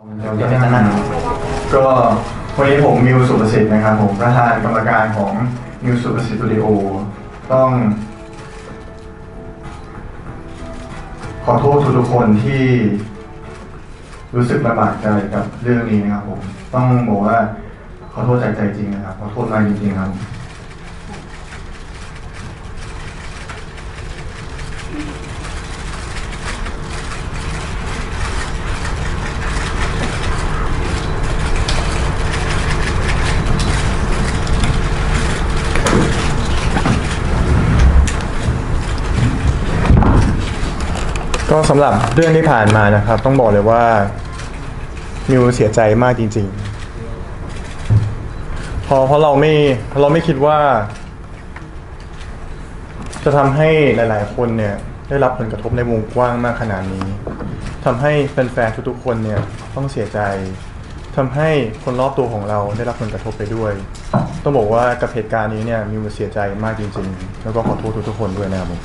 เดี๋ยวจะนั่งก็วันนี้ผมมิวสุประสิทธิ์นะครับผมประธานกรรมการของมิวสุประสิทธิ์สตูดิโอต้องขอโทษทุกคนที่รู้สึกลำบากใจกับเรื่องนี้นะครับผมต้องบอกว่าขอโทษจากใจจริงนะครับขอโทษมากจริงๆครับก็สำหรับเรื่องที่ผ่านมานะครับต้องบอกเลยว่ามิวเสียใจมากจริงๆเพราะเราไม่คิดว่าจะทำให้หลายๆคนเนี่ยได้รับผลกระทบในวงกว้างมากขนาดนี้ทำให้แฟนๆทุกๆคนเนี่ยต้องเสียใจทำให้คนรอบตัวของเราได้รับผลกระทบไปด้วยต้องบอกว่ากับเหตุการณ์นี้เนี่ยมิวเสียใจมากจริงๆแล้วก็ขอโทษทุกๆคนด้วยนะครับผม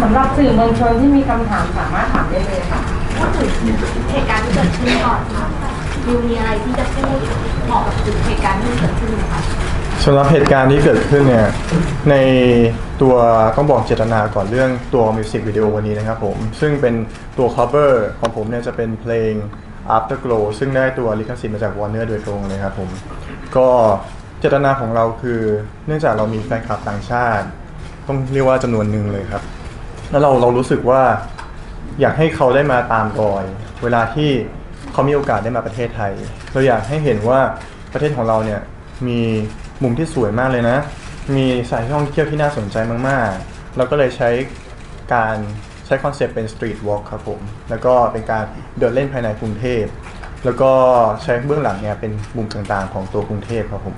สำหรับสื่อมวลชนที่มีคำถามสามารถถามได้เลยค่ะพูดถึงเหตุการณ์ที่เกิดขึ้นก่อนค่ะมีอะไรที่จะพูดเหมาะกับเหตุการณ์ที่เกิดขึ้นไหมคะสำหรับเหตุการณ์ที่เกิดขึ้นเนี่ยในตัวต้องบอกเจตนาก่อนเรื่องตัวมิวสิกวิดีโอวันนี้นะครับผมซึ่งเป็นตัว cover ของผมเนี่ยจะเป็นเพลง Afterglow ซึ่งได้ตัวลิขสิทธิ์มาจาก Warner โดยตรงเลยครับผมก็เจตนาของเราคือเนื่องจากเรามีแฟนคลับต่างชาติต้องเรียกว่าจำนวนหนึ่งเลยครับแล้วเรารู้สึกว่าอยากให้เขาได้มาตามรอยเวลาที่เขามีโอกาสได้มาประเทศไทยเราอยากให้เห็นว่าประเทศของเราเนี่ยมีมุมที่สวยมากเลยนะมีสถานที่ท่องเที่ยวที่น่าสนใจมากๆเราก็เลยใช้คอนเซปต์เป็นสตรีทวอล์กครับผมแล้วก็เป็นการเดินเล่นภายในกรุงเทพแล้วก็ใช้เบื้องหลังเนี่ยเป็นมุมต่างๆของตัวกรุงเทพครับผม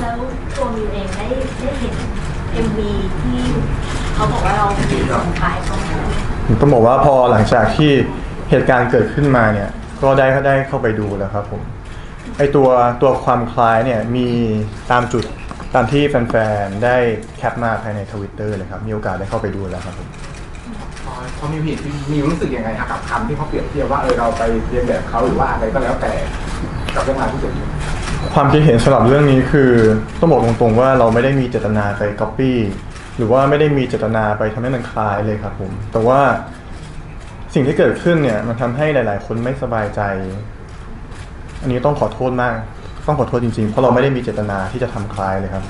แล้วตัวมิวเองได้เห็น MV ที่เขาบอกว่าเราเป็นคนขายเขาต้องบอกว่าพอหลังจากที่เหตุการณ์เกิดขึ้นมาเนี่ยก็ได้เข้าไปดูแล้วครับผมไอตัวความคล้ายเนี่ยมีตามที่แฟนๆได้แคปมาภายใน Twitter เลยครับมีโอกาสได้เข้าไปดูแล้วครับผมพอมีรู้สึกยังไงกับคำที่เขาเปรียบเทียบว่าเราไปเรียนแบบเขาหรือว่าอะไรก็แล้วแต่กับเรื่องราวที่เกิดขึ้นความคิดเห็นสำหรับเรื่องนี้คือต้องบอกตรงๆว่าเราไม่ได้มีเจตนาไป copy หรือว่าไม่ได้มีเจตนาไปทำให้มันคล้ายเลยครับผมแต่ว่าสิ่งที่เกิดขึ้นเนี่ยมันทำให้หลายๆคนไม่สบายใจอันนี้ต้องขอโทษมากต้องขอโทษจริงๆเพราะเราไม่ได้มีเจตนาที่จะทำคล้ายเลยครับ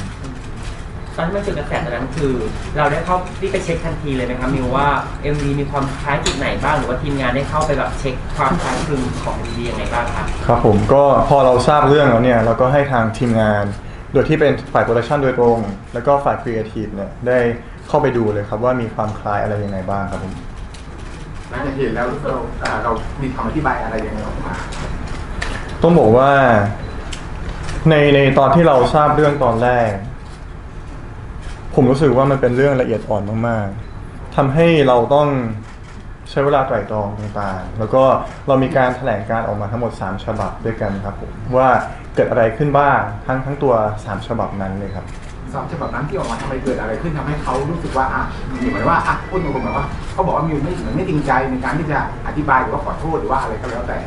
ตอนที่มันเกิดกระแสตอนนั้นคือเราได้เข้าที่ไปเช็คทันทีเลยไหมครับมิวว่า MV มีความคล้ายจุดไหนบ้างหรือว่าทีมงานได้เข้าไปแบบเช็คความคล้ายคลึงของ MV ยังไงบ้างครับครับผมก็พอเราทราบเรื่องแล้วเนี่ยเราก็ให้ทางทีมงานโดยที่เป็นฝ่ายโปรดักชันโดยตรงแล้วก็ฝ่ายครีเอทีฟเนี่ยได้เข้าไปดูเลยครับว่ามีความคล้ายอะไรยังไงบ้างครับผมหลังจากเห็นแล้วเรามีคำอธิบายอะไรยังไงออกมาต้องบอกว่าในตอนที่เราทราบเรื่องตอนแรกผมรู้สึกว่ามันเป็นเรื่องละเอียดอ่อนมากๆทำให้เราต้องใช้เวลาไตร่ตรองต่างๆแล้วก็เรามีการแถลงการออกมาทั้งหมด3ฉบับด้วยกันครับผมว่าเกิดอะไรขึ้นบ้างทั้งตัว3ฉบับนั้นเลยครับ3ฉบับนั้นที่ออกมาทำไมเกิดอะไรขึ้นทำให้เขารู้สึกว่าเหมือนว่าพูดตรงๆเหมือนว่าเขาบอกว่ามิวไม่จริงใจในการที่จะอธิบายหรือว่าขอโทษหรือว่าอะไรก็แล้วแต่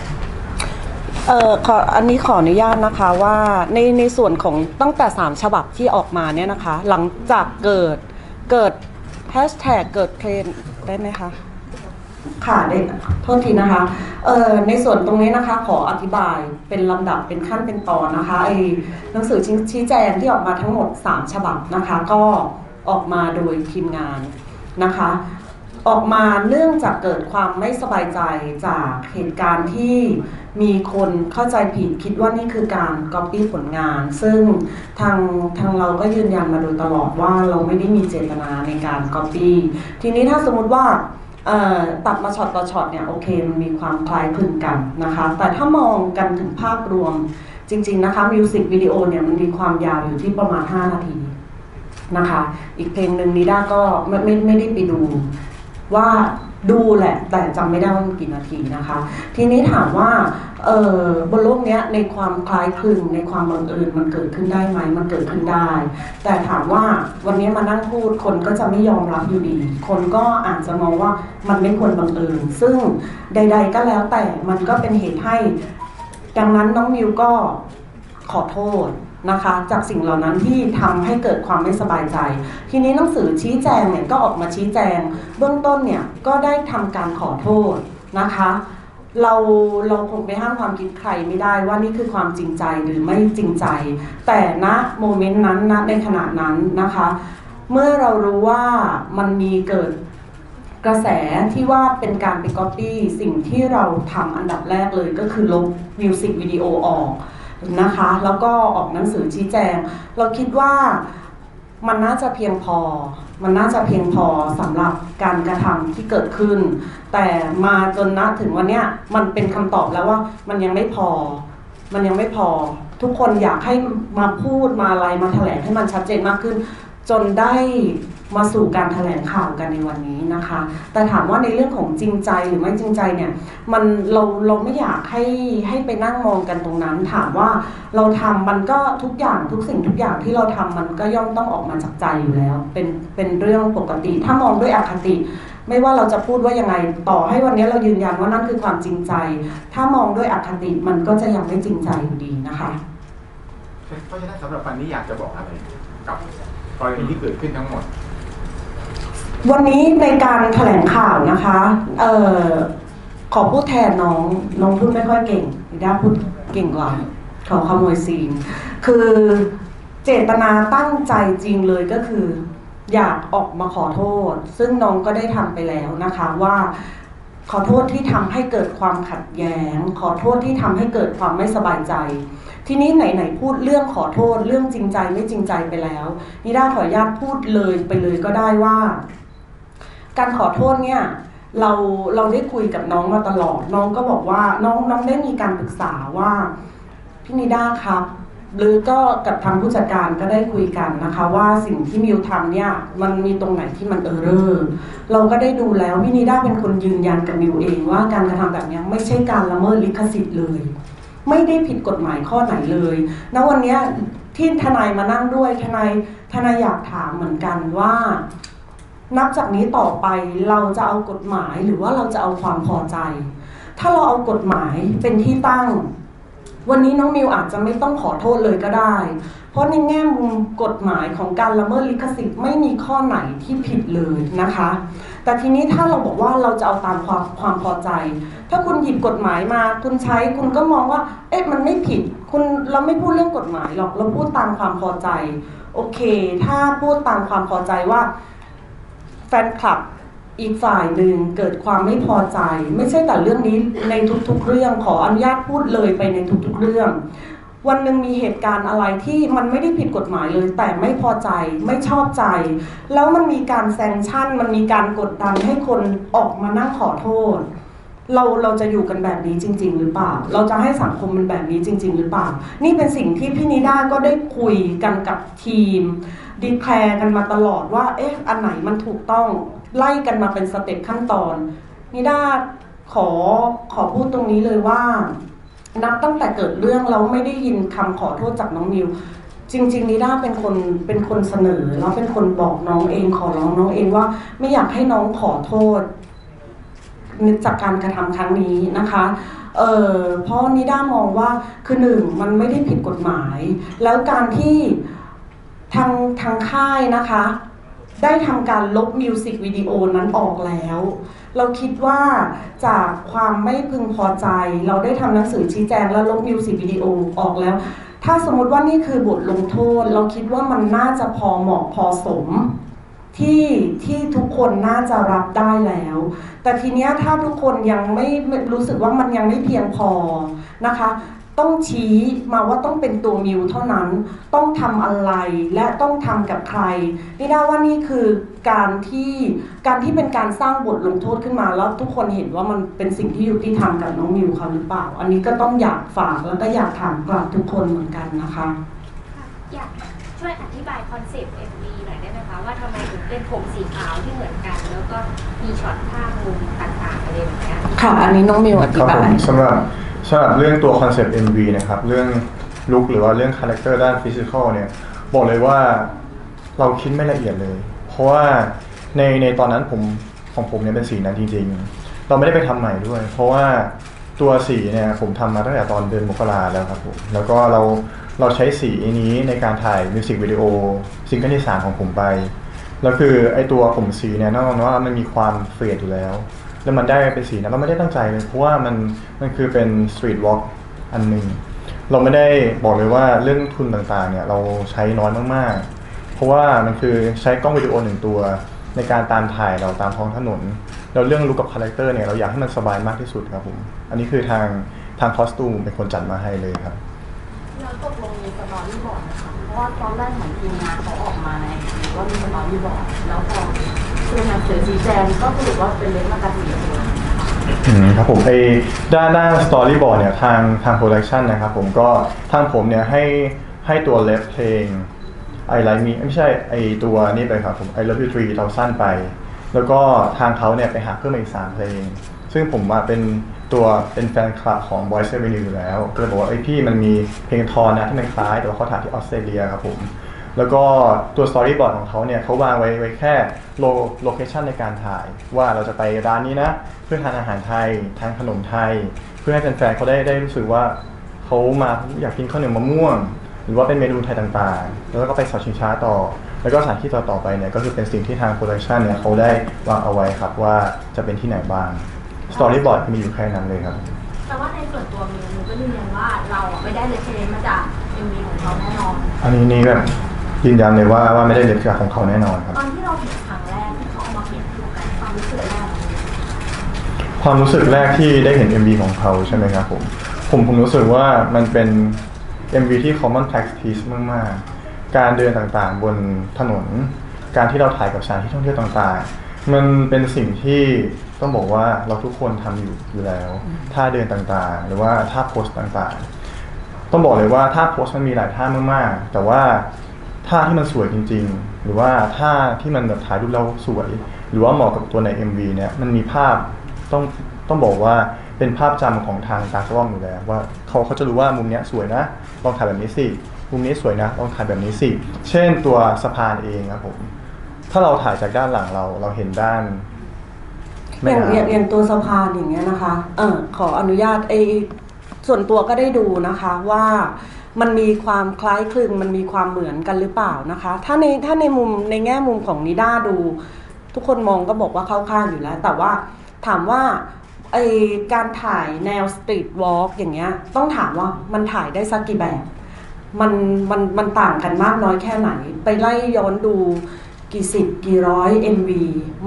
อันนี้ขออนุญาตนะคะว่าในส่วนของตั้งแต่3ฉบับที่ออกมาเนี่ยนะคะหลังจากเกิดแฮชแท็กเกิดเทรนได้ไหมคะค่ะได้โทษทีนะคะในส่วนตรงนี้นะคะขออธิบายเป็นลำดับเป็นขั้นเป็นตอนนะคะหนังสือชี้แจงที่ออกมาทั้งหมด3ฉบับนะคะก็ออกมาโดยทีมงานนะคะออกมาเนื่องจากเกิดความไม่สบายใจจากเหตุการณ์ที่มีคนเข้าใจผิดคิดว่านี่คือการก๊อปปี้ผลงานซึ่งทางเราก็ยืนยันมาโดยตลอดว่าเราไม่ได้มีเจตนาในการก๊อปปี้ทีนี้ถ้าสมมติว่าตัดมาช็อตต่อช็อตเนี่ยโอเคมันมีความคล้ายคลึงกันนะคะแต่ถ้ามองกันถึงภาพรวมจริงๆนะคะมิวสิกวิดีโอเนี่ยมันมีความยาวอยู่ที่ประมาณ5 นาทีนะคะอีกเพลงหนึ่งนิด้าก็ไม่ได้ไปดูว่า ดูแหละแต่จำไม่ได้ว่ามันกี่นาทีนะคะ ทีนี้ถามว่าบนโลกเนี้ยในความคล้ายคลึงในความบังเอิญมันเกิดขึ้นได้ไหมมันเกิดขึ้นได้ แต่ถามว่าวันนี้มานั่งพูดคนก็จะไม่ยอมรับอยู่ดี คนก็อาจจะมองว่ามันไม่ควรบังเอิญซึ่งใดๆก็แล้วแต่มันก็เป็นเหตุให้ดังนั้นน้องมิวก็ขอโทษนะคะจากสิ่งเหล่านั้นที่ทำให้เกิดความไม่สบายใจทีนี้หนังสือชี้แจงเนี่ยก็ออกมาชี้แจงเบื้องต้นเนี่ยก็ได้ทำการขอโทษนะคะเราคงไปห้ามความคิดใครไม่ได้ว่านี่คือความจริงใจหรือไม่จริงใจแต่ณโมเมนต์นั้นณในขณะนั้นนะคะเมื่อเรารู้ว่ามันมีเกิดกระแสที่ว่าเป็นการไปก๊อปปี้สิ่งที่เราทำอันดับแรกเลยก็คือลบมิวสิกวิดีโอออกนะคะแล้วก็ออกหนังสือชี้แจงเราคิดว่ามันน่าจะเพียงพอสำหรับการกระทำที่เกิดขึ้นแต่มาจนณถึงวันเนี้ยมันเป็นคำตอบแล้วว่ามันยังไม่พอทุกคนอยากให้มาพูดมาอะไรมาแถลงให้มันชัดเจนมากขึ้นจนได้มาสู่การแถลงข่าวกันในวันนี้นะคะแต่ถามว่าในเรื่องของจริงใจหรือไม่จริงใจเนี่ยมันเราไม่อยากให้ไปนั่งมองกันตรงนั้นถามว่าเราทำมันก็ทุกอย่างทุกสิ่งทุกอย่างที่เราทำมันก็ย่อมต้องออกมาจากใจอยู่แล้วเป็นเรื่องปกติถ้ามองด้วยอคติไม่ว่าเราจะพูดว่ายังไงต่อให้วันนี้เรายืนยันว่านั่นคือความจริงใจถ้ามองด้วยอคติมันก็จะยังไม่จริงใจอยู่ดีนะคะเพราะฉะนั้นสำหรับวันนี้อยากจะบอกอะไรกับกรณีที่เกิดขึ้นทั้งหมดวันนี้ในการแถลงข่าวนะคะขอพูดแทนน้องพูดไม่ค่อยเก่งด้าพูดเก่งกว่าขอขโมยซีนคือเจตนาตั้งใจจริงเลยก็คืออยากออกมาขอโทษซึ่งน้องก็ได้ทำไปแล้วนะคะว่าขอโทษที่ทำให้เกิดความขัดแย้งขอโทษที่ทำให้เกิดความไม่สบายใจทีนี้ไหนพูดเรื่องขอโทษเรื่องจริงใจไม่จริงใจไปแล้วนิด้าขออนุญาตพูดเลยไปเลยก็ได้ว่าการขอโทษเนี่ยเราได้คุยกับน้องมาตลอดน้องก็บอกว่าน้องได้มีการปรึกษาว่าพี่นิด้าครับหรือก็กับทางผู้จัดการก็ได้คุยกันนะคะว่าสิ่งที่มิวทำเนี่ยมันมีตรงไหนที่มันเออร์เรอร์เราก็ได้ดูแล้วพี่นิด้าเป็นคนยืนยันกับมิวเองว่าการกระทำแบบนี้ไม่ใช่การละเมิดลิขสิทธิ์เลยไม่ได้ผิดกฎหมายข้อไหนเลยณวันนี้ที่ทนายมานั่งด้วยทนายอยากถามเหมือนกันว่านับจากนี้ต่อไปเราจะเอากฎหมายหรือว่าเราจะเอาความพอใจถ้าเราเอากฎหมายเป็นที่ตั้งวันนี้น้องมิวอาจจะไม่ต้องขอโทษเลยก็ได้เพราะในแง่มุมกฎหมายของการละเมิดลิขสิทธิ์ไม่มีข้อไหนที่ผิดเลยนะคะแต่ทีนี้ถ้าเราบอกว่าเราจะเอาตามความพอใจถ้าคุณหยิบกฎหมายมาคุณใช้คุณก็มองว่าเอ๊ะมันไม่ผิดเราไม่พูดเรื่องกฎหมายหรอกเราพูดตามความพอใจโอเคถ้าพูดตามความพอใจว่าแฟนคลับอีกฝ่ายหนึ่งเกิดความไม่พอใจไม่ใช่แต่เรื่องนี้ในทุกๆเรื่องขออนุญาตพูดเลยไปในทุกๆเรื่องวันหนึ่งมีเหตุการณ์อะไรที่มันไม่ได้ผิดกฎหมายเลยแต่ไม่พอใจไม่ชอบใจแล้วมันมีการแซงชั่นมันมีการกดดันให้คนออกมานั่งขอโทษเราจะอยู่กันแบบนี้จริงๆหรือเปล่าเราจะให้สังคมมันแบบนี้จริงๆหรือเปล่านี่เป็นสิ่งที่พี่นิด้าก็ได้คุยกันกับทีมดีแคลร์กันมาตลอดว่าเอ๊ะอันไหนมันถูกต้องไล่กันมาเป็นสเต็ปขั้นตอนนิด้าขอพูดตรงนี้เลยว่านับตั้งแต่เกิดเรื่องเราไม่ได้ยินคำขอโทษจากน้องมิวจริงๆนิด้าเป็นคนเสนอแล้วเป็นคนบอกน้องเองขอร้องน้องเองว่าไม่อยากให้น้องขอโทษจากการกระทำครั้งนี้นะคะเพราะนิด้ามองว่าคือหนึ่งมันไม่ได้ผิดกฎหมายแล้วการที่ทางค่ายนะคะได้ทำการลบมิวสิกวิดีโอนั้นออกแล้วเราคิดว่าจากความไม่พึงพอใจเราได้ทำหนังสือชี้แจงและลบมิวสิกวิดีโอออกแล้วถ้าสมมติว่านี่คือบทลงโทษเราคิดว่ามันน่าจะพอเหมาะพอสมที่ทุกคนน่าจะรับได้แล้วแต่ทีเนี้ยถ้าทุกคนยังไม่รู้สึกว่ามันยังไม่เพียงพอนะคะต้องชี้มาว่าต้องเป็นตัวมิวเท่านั้นต้องทำอะไรและต้องทำกับใครนี่ได้ว่านี่คือการที่เป็นการสร้างบทลงโทษขึ้นมาแล้วทุกคนเห็นว่ามันเป็นสิ่งที่ยุติธรรมกับน้องมิวเขาหรือเปล่าอันนี้ก็ต้องอยากฝากแล้วก็อยากถามกลับทุกคนเหมือนกันนะคะอยาก ช่วยอธิบายคอนเซปต์ MV หน่อยได้ไหมคะว่าทำไมถึงเป็นผมสีขาวที่เหมือนกัน แล้วก็มีช็อตภาพมุมต่างๆอะไรแบบเนี้ย ค่ะ อันนี้น้องมิวอธิ ครับ บา ผ ย มสำหรับเรื่องตัวคอนเซปต์ MV นะครับเรื่องลุคหรือว่าเรื่องคาแรคเตอร์ด้านฟิสิกอลเนี่ยบอกเลยว่าเราคิดไม่ละเอียดเลย เพราะว่าในตอนนั้นของผมเนี่ยเป็นสีนั้นจริงๆเราไม่ได้ไปทำใหม่ด้วย เพราะว่าตัวสีเนี่ยผมทำมาตั้งแต่ตอนเดือนมกราแล้วครับผมแล้วก็เราใช้สีนี้ในการถ่ายมิวสิกวิดีโอซิงเกิลที่ 3ของผมไปแล้วคือไอตัวผมสีเนี่ยนอกจากว่ามันมีความเฟดอยู่แล้วแล้วมันได้เป็นสีนั้นเราไม่ได้ตั้งใจเลยเพราะว่ามันคือเป็นสตรีทวอล์กอันหนึ่งเราไม่ได้บอกเลยว่าเรื่องทุนต่างๆเนี่ยเราใช้น้อยมากๆเพราะว่ามันคือใช้กล้องวิดีโอ1ตัวในการตามถ่ายเราตามท้องถนนแล้วเรื่องลุคกับคาแรคเตอร์เนี่ยเราอยากให้มันสบายมากที่สุดครับผมอันนี้คือทางคอสตูมเป็นคนจัดมาให้เลยครับ เราตกลงมีสตอรี่บอร์ดนะคะเพราะว่าตอนแรกเหมือนทีมงานเขาออกมาในว่ามีสตอรี่บอร์ดแล้วพอคือหนังสือชี้แจงก็สรุปว่าเป็นเล่มมากระสีเลย ครับผมไอ้ด้านสตอรี่บอร์ดเนี่ยทางโปรดักชันนะครับผมก็ทางผมเนี่ยให้ตัวเลฟเพลง I Like Me ไม่ใช่ไอตัวนี่ไปครับผม I Love You 3000 ไปแล้วก็ทางเขาเนี่ยไปหาเพิ่มมาอีก3เพลงซึ่งผมเป็นแฟนคลับของ Boyz Avenue อยู่แล้วก็เลยบอกว่าไอ้พี่มันมีเพลงทอนนะที่มันคล้ายแต่ว่าเขาถ่ายที่ออสเตรเลียครับผมแล้วก็ตัวสตอรี่บอร์ดของเขาเนี่ยเขาวางไว้แค่โลเคชันในการถ่ายว่าเราจะไปร้านนี้นะเพื่อทานอาหารไทยทานขนมไทยเพื่อให้แฟนๆเขาได้รู้สึกว่าเขามาอยากกินข้าวเหนียวมะม่วงหรือว่าเป็นเมนูไทยต่างๆแล้วก็ไปเสาชิงช้าต่อแล้วก็สถานที่ต่อไปเนี่ยก็คือเป็นสิ่งที่ทางโปรดักชันเนี่ยเขาได้วางเอาไว้ครับว่าจะเป็นที่ไหนบ้างสตอรี่บอร์ดมีอยู่แค่นั้นเลยครับ แต่ว่าในส่วนตัวมิวก็ยืนยันว่าเราไม่ได้เลฟเฟรนมาจาก MV ของเขาแน่นอน อันนี้แบบยืนยันเลยว่าไม่ได้เล็บจากของเขาแน่นอนครับ ตอนที่เราเห็นครั้งแรกที่เขาเอามาเปลี่ยนตัวกันความรู้สึกแรก ความรู้สึกแรกที่ได้เห็น MV ของเขาใช่ไหมครับผมรู้สึกว่ามันเป็น MV ที่ common practice มากๆการเดินต่างๆบนถนนการที่เราถ่ายกับสถานที่ท่องเที่ยวต่างๆมันเป็นสิ่งที่ต้องบอกว่าเราทุกคนทำอยู่แล้วท่าเดินต่างๆหรือว่าท่าโพสต่างๆต้องบอกเลยว่าท่าโพสมันมีหลายท่ามากๆแต่ว่าท่าที่มันสวยจริงๆหรือว่าท่าที่มันแบบถ่ายรูปเราสวยหรือว่าเหมาะกับตัวใน MV เนี่ยมันมีภาพต้องบอกว่าเป็นภาพจำของทางตากล้องอยู่แล้วว่าเขาจะรู้ว่ามุมเนี้ยสวยนะลองถ่ายแบบนี้สิมุมนี้สวยนะลองถ่ายแบบนี้สิเช่นตัวสะพานเองครับผมถ้าเราถ่ายจากด้านหลังเราเห็นด้านอย่างตัวสะพานอย่างเงี้ยนะคะขออนุญาตส่วนตัวก็ได้ดูนะคะว่ามันมีความคล้ายคลึงมันมีความเหมือนกันหรือเปล่านะคะถ้าในมุมในแง่มุมของนิด้าดูทุกคนมองก็บอกว่าเข้าข้างอยู่แล้วแต่ว่าถามว่าการถ่ายแนวสตรีทวอล์กอย่างเงี้ยต้องถามว่ามันถ่ายได้สักกี่แบบมันต่างกันมากน้อยแค่ไหนไปไล่ย้อนดูกี่สิบกี่ร้อย MV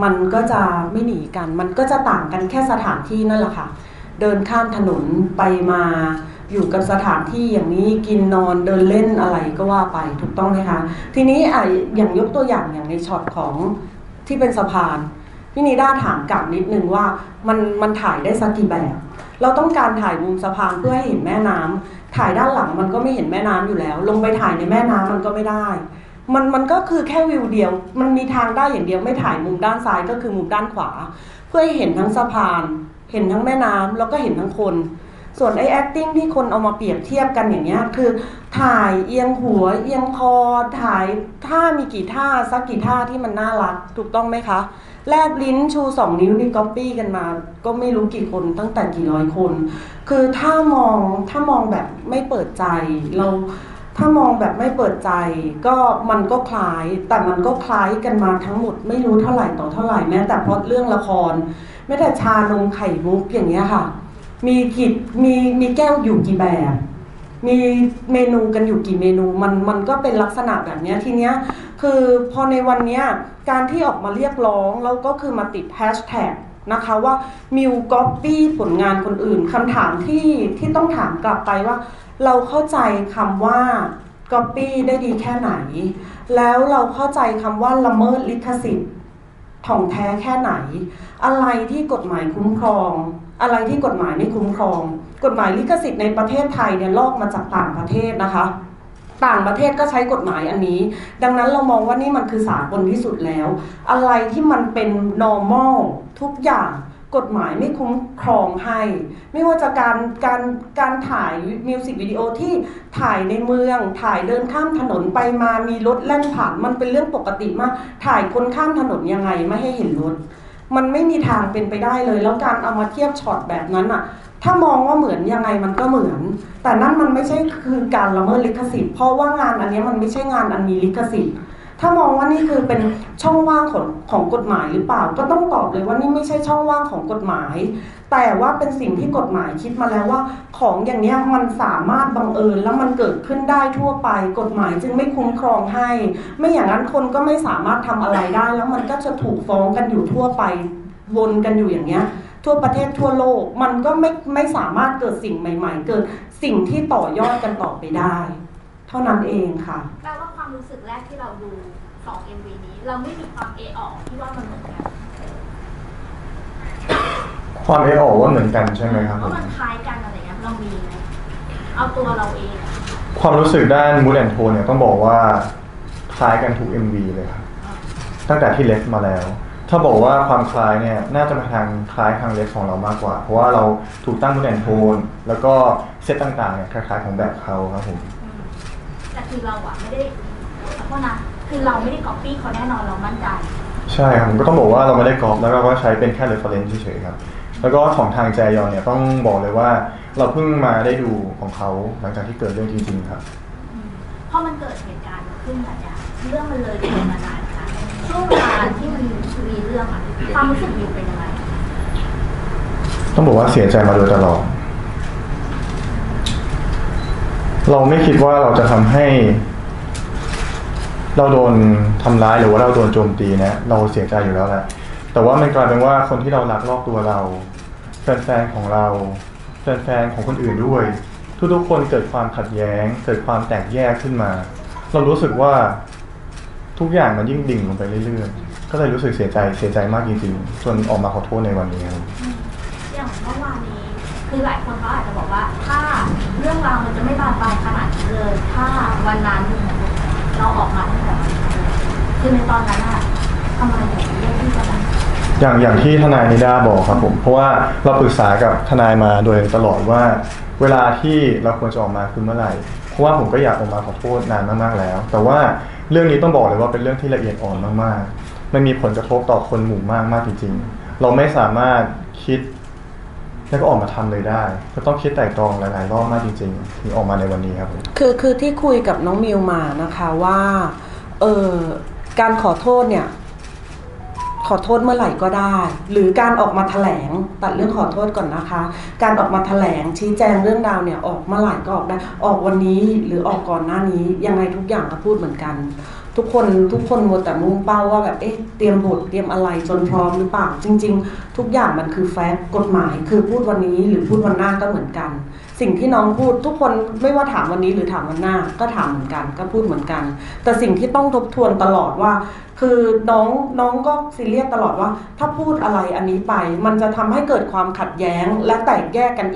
มันก็จะไม่หนีกันมันก็จะต่างกันแค่สถานที่นั่นแหละค่ะเดินข้ามถนนไปมาอยู่กับสถานที่อย่างนี้กินนอนเดินเล่นอะไรก็ว่าไปถูกต้องไหมคะทีนี้อย่างยกตัวอย่างในช็อตของที่เป็นสะพานพี่นิด้าถามกลับนิดนึงว่ามันถ่ายได้สักกี่แบบเราต้องการถ่ายมุมสะพานเพื่อให้เห็นแม่น้ำถ่ายด้านหลังมันก็ไม่เห็นแม่น้ำอยู่แล้วลงไปถ่ายในแม่น้ำมันก็ไม่ได้มันก็คือแค่วิวเดียวมันมีทางได้อย่างเดียวไม่ถ่ายมุมด้านซ้ายก็คือมุมด้านขวาเพื่อให้เห็นทั้งสะพานเห็นทั้งแม่น้ำแล้วก็เห็นทั้งคนส่วนacting ที่คนเอามาเปรียบเทียบกันอย่างเงี้ยคือถ่ายเอียงหัวเอียงคอถ่ายท่ามีกี่ท่าสักกี่ท่าที่มันน่ารักถูกต้องไหมคะแลบลิ้นชู2 นิ้วนี่ก๊อปปี้กันมาก็ไม่รู้กี่คนตั้งแต่กี่ร้อยคนคือถ้ามองแบบไม่เปิดใจถ้ามองแบบไม่เปิดใจก็มันก็คล้ายแต่มันก็คล้ายกันมาทั้งหมดไม่รู้เท่าไหร่ต่อเท่าไหร่แม้แต่พล็อตเรื่องละครแม้แต่ชานมไข่มุกอย่างเงี้ยค่ะมีแก้วอยู่กี่แบบมีเมนูกันอยู่กี่เมนูมันก็เป็นลักษณะแบบนี้ทีเนี้ยคือพอในวันเนี้ยการที่ออกมาเรียกร้องแล้วก็คือมาติดแฮชแท็กนะคะว่ามิวก๊อปปี้ผลงานคนอื่นคำถามที่ต้องถามกลับไปว่าเราเข้าใจคำว่าก๊อปปี้ได้ดีแค่ไหนแล้วเราเข้าใจคำว่าละเมิดลิขสิทธิ์ถ่องแท้แค่ไหนอะไรที่กฎหมายคุ้มครองอะไรที่กฎหมายไม่คุ้มครองกฎหมายลิขสิทธิ์ในประเทศไทยเนี่ยลอกมาจากต่างประเทศนะคะ ต่างประเทศก็ใช้กฎหมายอันนี้ ดังนั้นเรามองว่านี่มันคือสากลที่สุดแล้ว อะไรที่มันเป็น normal ทุกอย่างกฎหมายไม่คุ้มครองให้ ไม่ว่าจะการถ่ายมิวสิกวิดีโอที่ถ่ายในเมืองถ่ายเดินข้ามถนนไปมามีรถแล่นผ่านมันเป็นเรื่องปกติมากถ่ายคนข้ามถนนยังไงไม่ให้เห็นรถมันไม่มีทางเป็นไปได้เลยแล้วการเอามาเทียบช็อตแบบนั้นอะถ้ามองว่าเหมือนยังไงมันก็เหมือน แต่นั่นมันไม่ใช่คือการละเมิดลิขสิทธิ์เพราะว่างานอันนี้มันไม่ใช่งานอันมีลิขสิทธิ์ถ้ามองว่านี่คือเป็นช่องว่างของกฎหมายหรือเปล่าก็ต้องตอบเลยว่านี่ไม่ใช่ช่องว่างของกฎหมาย แต่ว่าเป็นสิ่งที่กฎหมายคิดมาแล้วว่าของอย่างนี้มันสามารถบังเอิญแล้วมันเกิดขึ้นได้ทั่วไปกฎหมายจึงไม่คุ้มครองให้ ไม่อย่างนั้นคนก็ไม่สามารถทำอะไรได้แล้วมันก็จะถูกฟ้องกันอยู่ทั่วไปวนกันอยู่อย่างเนี้ยทั่วประเทศทั่วโลกมันก็ไม่สามารถเกิดสิ่งใหม่ๆเกิดสิ่งที่ต่อยอดกันต่อไปได้เท่านั้นเองค่ะ แปลว่าความรู้สึกแรกที่เราดู2 MV นี้เราไม่มีความออกที่ว่ามันเหมือนกัน ความออกว่าเหมือนกันใช่ไหมครับ เพ ผ ราะ ม มันคล้ายกันอะไรเงี้ยเรามีไหมเอาตัวเราเองอะ ความรู้สึกด้านมูดแอนโทนเนี่ยต้องบอกว่าคล้ายกันทุก MV เลยครับตั้งแต่ที่เลฟมาแล้ว ถ้าบอกว่าความคล้ายเนี่ยน่าจะมาทางคล้ายทางเลฟของเรามากกว่า เพราะว่าเราถูกตั้งมูดแอนโทนแล้วก็เซตต่างๆเนี่ยคล้ายๆของแบบเขาครับผม แต่คือเราอะไม่ได้ขอโทษนะคือเราไม่ได้ก๊อปปี้เขาแน่นอนเรามั่นใจ ใช่ครับผมก็ต้องบอกว่าเราไม่ได้ก๊อปแล้วก็ใช้เป็นแค่ reference เฉยๆครับแล้วก็ของทางแจยอนเนี่ยต้องบอกเลยว่าเราเพิ่งมาได้ดูของเขาหลังจากที่เกิดเรื่องจริงๆครับ เพราะมันเกิดเหตุการณ์ขึ้นแบบเนี้ยเรื่องมันเลยเกิดมานานค่ะช่วงเวลาที่มันมีเรื่องอะความรู้สึกมิวเป็นยังไง ต้องบอกว่าเสียใจมาโดยตลอด เราไม่คิดว่าเราจะทำให้เราโดนทำร้ายหรือว่าเราโดนโจมตีนะเราเสียใจอยู่แล้วแหละแต่ว่ามันกลายเป็นว่าคนที่เรารักรอบตัวเราแฟนๆของเราแฟนๆของคนอื่นด้วยทุกๆคนเกิดความขัดแย้งเกิดความแตกแยกขึ้นมา เรารู้สึกว่าทุกอย่างมันยิ่งดิ่งลงไปเรื่อยๆก็เลยรู้สึกเสียใจมากจริงๆจนออกมาขอโทษในวันนี้ครับ อย่างเมื่อวานนี้คือหลายคนเขาอาจจะบอกว่าถ้าเรื่องราวมันจะไม่บานปลายขนาดนี้เลยถ้าวันนั้นเราออกมาตั้งแต่วันนั้นคือในตอนนั้นอะทำไมถึงเลือกที่จะแบบ อย่างที่ทนายนิด้าบอกครับผมเพราะว่าเราปรึกษากับทนายมาโดยตลอดว่าเวลาที่เราควรจะออกมาคือเมื่อไหร่เพราะว่าผมก็อยากออกมาขอโทษนานมากๆแล้วแต่ว่าเรื่องนี้ต้องบอกเลยว่าเป็นเรื่องที่ละเอียดอ่อนมากๆมันมีผลกระทบต่อคนหมู่มากจริงๆเราไม่สามารถคิดแล้วก็ออกมาทำเลยได้ก็ต้องคิดไตร่ตรองหลายๆรอบมากจริงๆถึงออกมาในวันนี้ครับผม คือที่คุยกับน้องมิวมานะคะว่าการขอโทษเนี่ยขอโทษเมื่อไหร่ก็ได้หรือการออกมาแถลงตัดเรื่องขอโทษก่อนนะคะการออกมาแถลงชี้แจงเรื่องราวเนี่ยออกเมื่อไหร่ก็ออกได้ออกวันนี้หรือออกก่อนหน้านี้ยังไงทุกอย่างก็พูดเหมือนกันทุกคนมัวแต่มุ่งเป้าว่าแบบเตรียมบทเตรียมอะไรจนพร้อมหรือเปล่าจริงๆทุกอย่างมันคือแฟกต์กฎหมายคือพูดวันนี้หรือพูดวันหน้าก็เหมือนกันสิ่งที่น้องพูดทุกคนไม่ว่าถามวันนี้หรือถามวันหน้าก็ถามเหมือนกันก็พูดเหมือนกันแต่สิ่งที่ต้องทบทวนตลอดว่าคือน้องก็ซีเรียสตลอดว่าถ้าพูดอะไรอันนี้ไปมันจะทำให้เกิดความขัดแย้งและแตกแยกกัน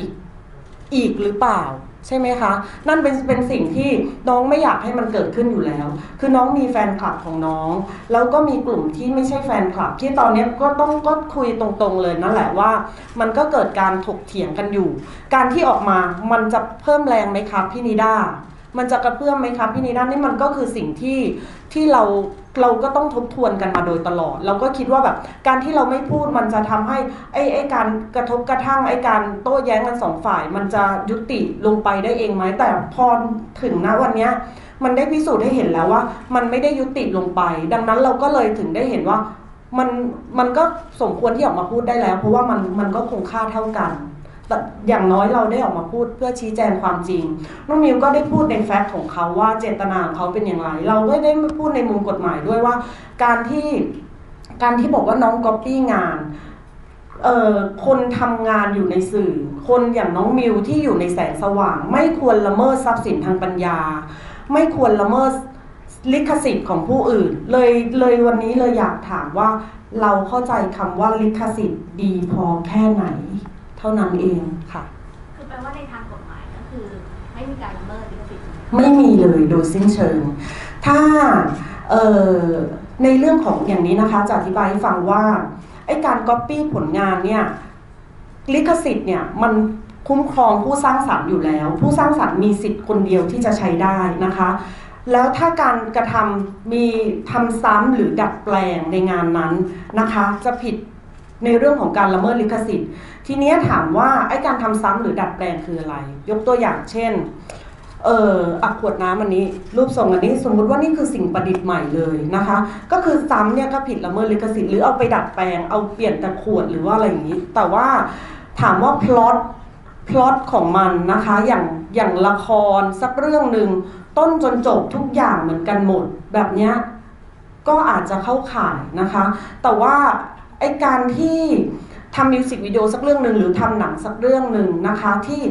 อีกหรือเปล่าใช่ไหมคะนั่นเป็นสิ่งที่น้องไม่อยากให้มันเกิดขึ้นอยู่แล้วคือน้องมีแฟนคลับของน้องแล้วก็มีกลุ่มที่ไม่ใช่แฟนคลับที่ตอนนี้ก็คุยตรงๆเลยนั่นแหละว่ามันก็เกิดการถกเถียงกันอยู่การที่ออกมามันจะเพิ่มแรงไหมครับพี่นิด้ามันจะกระเพื่อมไหมครับพี่นิด้านี่มันก็คือสิ่งที่เราก็ต้องทบทวนกันมาโดยตลอดเราก็คิดว่าแบบการที่เราไม่พูดมันจะทำให้ไอ้การกระทบกระทั่งไอ้การโต้แย้งกันสองฝ่ายมันจะยุติลงไปได้เองไหมแต่พอถึงณวันเนี้ยมันได้พิสูจน์ให้เห็นแล้วว่ามันไม่ได้ยุติลงไปดังนั้นเราก็เลยถึงได้เห็นว่ามันก็สมควรที่ออกมาพูดได้แล้วเพราะว่ามันก็คงค่าเท่ากันแต่อย่างน้อยเราได้ออกมาพูดเพื่อชี้แจงความจริงน้องมิวก็ได้พูดในแฟกต์ของเขาว่าเจตนาของเขาเป็นอย่างไรเราก็ได้พูดในมุมกฎหมายด้วยว่าการที่บอกว่าน้องก๊อปปี้งานคนทำงานอยู่ในสื่อคนอย่างน้องมิวที่อยู่ในแสงสว่างไม่ควรละเมิดทรัพย์สินทางปัญญาไม่ควรละเมิดลิขสิทธิ์ของผู้อื่นเลยวันนี้เลยอยากถามว่าเราเข้าใจคำว่าลิขสิทธิ์ดีพอแค่ไหนเท่านั้นเองค่ะคือแปลว่าในทางกฎหมายก็คือ ไม่มีการละเมิดลิขสิทธิ์ ไม่มีเลยโดยสิ้นเชิง ถ้าในเรื่องของอย่างนี้นะคะจะอธิบายให้ฟังว่าไอ้การก๊อปปี้ผลงานเนี่ยลิขสิทธิ์เนี่ยมันคุ้มครองผู้สร้างสรรค์อยู่แล้ว ผู้สร้างสรรค์มีสิทธิ์คนเดียวที่จะใช้ได้นะคะแล้วถ้าการกระทำมีทำซ้ำหรือดัดแปลงในงานนั้นนะคะจะผิดในเรื่องของการละเมิดลิขสิทธิ์ทีนี้ถามว่าไอ้การทำซ้ำหรือดัดแปลงคืออะไรยกตัวอย่างเช่นขวดน้ำอันนี้รูปทรงอันนี้สมมุติว่านี่คือสิ่งประดิษฐ์ใหม่เลยนะคะก็คือซ้ำเนี่ยก็ผิดละเมิดลิขสิทธิ์หรือเอาไปดัดแปลงเอาเปลี่ยนแต่ขวดหรือว่าอะไรอย่างนี้แต่ว่าถามว่าพล็อตของมันนะคะอย่างละครสักเรื่องหนึ่งต้นจนจบทุกอย่างเหมือนกันหมดแบบเนี้ยก็อาจจะเข้าข่ายนะคะแต่ว่าไอการที่ทำมิวสิกวิดีโอสักเรื่องหนึ่งหรือทำหนังสักเรื่องหนึ่งนะคะที่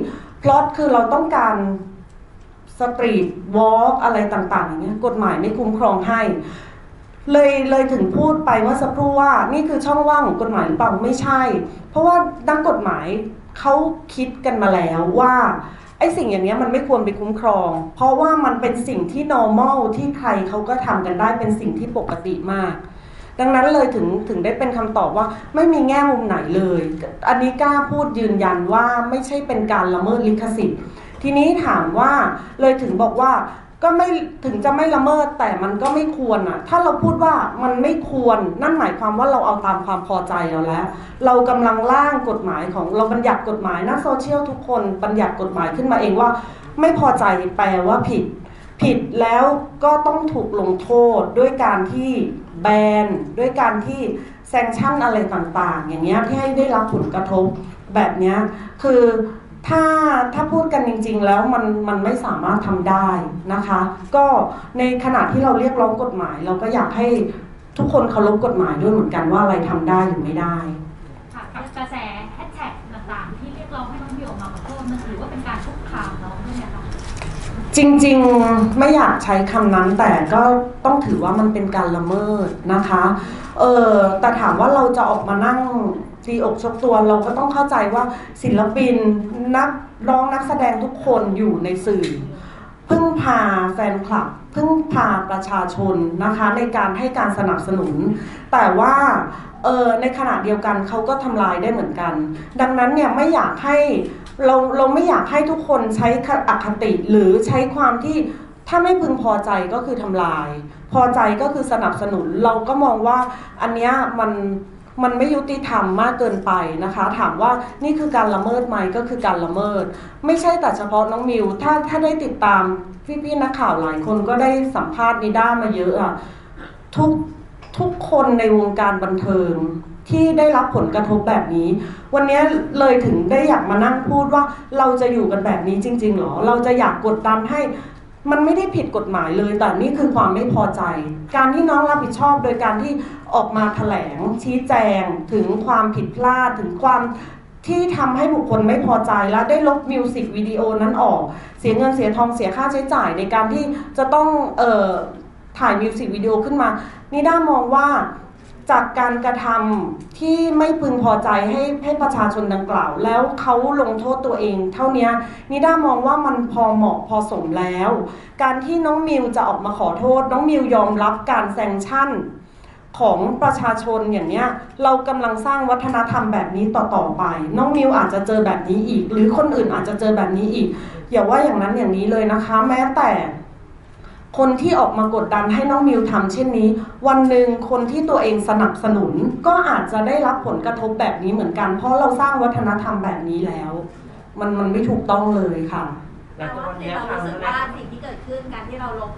พล็อตคือเราต้องการสตรีทวอล์กอะไรต่างๆอย่างเงี้ยกฎหมายไม่คุ้มครองให้เลยถึงพูดไปว่าสักครู่ว่านี่คือช่องว่างของกฎหมายหรือเปล่าไม่ใช่เพราะว่านักกฎหมายเขาคิดกันมาแล้วว่าไอ้สิ่งอย่างนี้มันไม่ควรไปคุ้มครองเพราะว่ามันเป็นสิ่งที่ normal ที่ใครเขาก็ทำกันได้เป็นสิ่งที่ปกติมากดังนั้นเลยถึงได้เป็นคำตอบว่าไม่มีแง่มุมไหนเลยอันนี้กล้าพูดยืนยันว่าไม่ใช่เป็นการละเมิดลิขสิทธิ์ทีนี้ถามว่าเลยถึงบอกว่าก็ไม่ถึงจะไม่ละเมิดแต่มันก็ไม่ควรอ่ะถ้าเราพูดว่ามันไม่ควรนั่นหมายความว่าเราเอาตามความพอใจเราแล้วเรากำลังร่างกฎหมายของเราบัญญัติกฎหมายนักโซเชียลทุกคนบัญญัติกฎหมายขึ้นมาเองว่าไม่พอใจแปลว่าผิดแล้วก็ต้องถูกลงโทษด้วยการที่แบนด้วยการที่แซงชั่นอะไรต่างๆอย่างเงี้ยที่ให้ได้รับผลกระทบแบบเนี้ยคือถ้าพูดกันจริงๆแล้วมันไม่สามารถทำได้นะคะก็ในขณะที่เราเรียกร้องกฎหมายเราก็อยากให้ทุกคนเคารพกฎหมายด้วยเหมือนกันว่าอะไรทำได้หรือไม่ได้ค่ะกระแสแฮชแท็กต่างๆที่เรียกร้องให้น้องมิวออกมาขอโทษมันถือว่าเป็นการคุกคามน้องด้วยไหมคะจริงๆไม่อยากใช้คำนั้นแต่ก็ต้องถือว่ามันเป็นการละเมิดนะคะแต่ถามว่าเราจะออกมานั่งตีอกชกตัวเราก็ต้องเข้าใจว่าศิลปินนักร้องนักแสดงทุกคนอยู่ในสื่อพึ่งพาแฟนคลับพึ่งพาประชาชนนะคะในการให้การสนับสนุนแต่ว่าในขณะเดียวกันเขาก็ทำลายได้เหมือนกันดังนั้นเนี่ยไม่อยากให้เราไม่อยากให้ทุกคนใช้อคติหรือใช้ความที่ถ้าไม่พึงพอใจก็คือทำลายพอใจก็คือสนับสนุนเราก็มองว่าอันเนี้ยมันไม่ยุติธรรมมากเกินไปนะคะถามว่านี่คือการละเมิดไหมก็คือการละเมิดไม่ใช่แต่เฉพาะน้องมิวถ้าได้ติดตามพี่นักข่าวหลายคนก็ได้สัมภาษณ์นิด้ามาเยอะอะทุกคนในวงการบันเทิงที่ได้รับผลกระทบแบบนี้วันนี้เลยถึงได้อยากมานั่งพูดว่าเราจะอยู่กันแบบนี้จริงๆหรอเราจะอยากกดดันให้มันไม่ได้ผิดกฎหมายเลยแต่นี่คือความไม่พอใจการที่น้องรับผิดชอบโดยการที่ออกมาแถลงชี้แจงถึงความผิดพลาดถึงความที่ทำให้บุคคลไม่พอใจและได้ลบมิวสิกวิดีโอนั้นออกเสียเงินเสียทองเสียค่าใช้จ่ายในการที่จะต้องถ่ายมิวสิกวิดีโอขึ้นมานิด้ามองว่าจากการกระทำที่ไม่พึงพอใจให้ประชาชนดังกล่าวแล้วเขาลงโทษตัวเองเท่านี้นิด้ามองว่ามันพอเหมาะพอสมแล้วการที่น้องมิวจะออกมาขอโทษน้องมิวยอมรับการแซงชั่นของประชาชนอย่างเนี้ยเรากำลังสร้างวัฒนธรรมแบบนี้ต่อไปน้องมิวอาจจะเจอแบบนี้อีกหรือคนอื่นอาจจะเจอแบบนี้อีกอย่าว่าอย่างนั้นอย่างนี้เลยนะคะแม้แต่คนที่ออกมากดดันให้น้องมิวทำเช่นนี้วันหนึ่งคนที่ตัวเองสนับสนุนก็อาจจะได้รับผลกระทบแบบนี้เหมือนกันเพราะเราสร้างวัฒนธรรมแบบนี้แล้วมันไม่ถูกต้องเลยค่ะแต่ว่าที่เรารู้สึกว่าสิ่งที่เกิดขึ้นการที่เราลบ